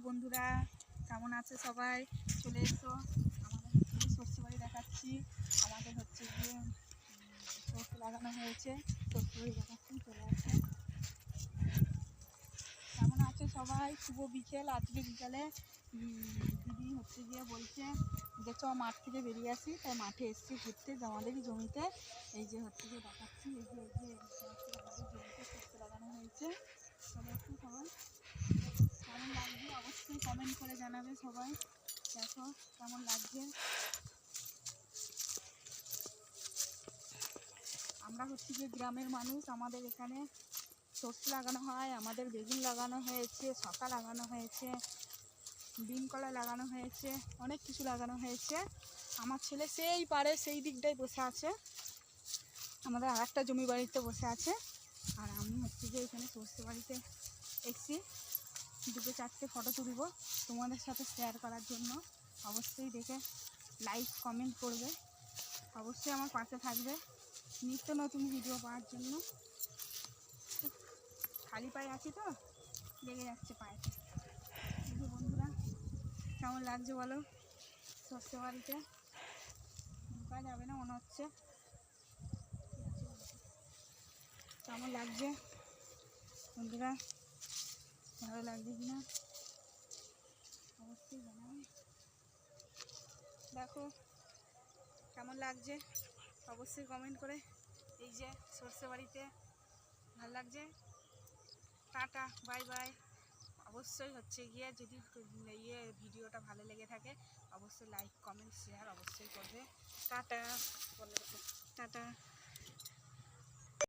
বন্ধুরা, কেমন আছে সবাই? চলে এসো, আমাদের হচ্ছে সর্ষে বাড়ি দেখাচ্ছি। আমাদের হচ্ছে গিয়ে সর্ষে লাগানো হয়েছে, সর্ষে বাড়ি দেখাচ্ছি, চলে আসে। কেমন আছে সবাই? শুভ বিকেল। আজকে বিকালে দিদি হচ্ছে গিয়ে বলছে যে চ মাঠ থেকে বেরিয়ে আসি, তাই মাঠে এসছি ঘুরতে আমাদেরই জমিতে। এই যে হচ্ছে গিয়ে দেখাচ্ছি, এই যে আমাদের জমিতে সর্ষে লাগানো হয়েছে। চলে এসছি সবাই। কেমন লাগছে অবশ্যই কমেন্ট করে জানাবে সবাই। দেখো কেমন লাগছে। আমরা হচ্ছে গিয়ে গ্রামের মানুষ, আমাদের এখানে সর্ষে লাগানো হয়, আমাদের বেগুন লাগানো হয়েছে, শসা লাগানো হয়েছে, বিন কলা লাগানো হয়েছে, অনেক কিছু লাগানো হয়েছে। আমার ছেলে সেই পারে সেই দিকটায় বসে আছে, আমাদের আর একটা জমি বাড়িতে বসে আছে। আর আমি হচ্ছে গিয়ে এখানে সর্ষে বাড়িতে এসেছি, দুটো চারটে ফটো তুলব তোমাদের সাথে শেয়ার করার জন্য। অবশ্যই দেখে লাইক কমেন্ট করবে, অবশ্যই আমার পাশে থাকবে নিত্য নতুন ভিডিও পাওয়ার জন্য। খালি পায়ে আছি তো, লেগে যাচ্ছে পায়েতে। বন্ধুরা কেমন লাগছে বলো? সর্ষে বাড়িতে ঢোকা যাবে না মনে হচ্ছে। কেমন লাগছে বন্ধুরা? ভালো লাগছে কিনা অবশ্যই জানাবে। দেখো কেমন লাগছে অবশ্যই কমেন্ট করে। এই যে সর্ষে বাড়িতে ভালো লাগছে। Tata, bye bye. অবশ্যই হচ্ছে গিয়ে যদি ভিডিওটা ভালো লেগে থাকে অবশ্যই লাইক কমেন্ট শেয়ার অবশ্যই করবে। টাটা বলে, টাটা।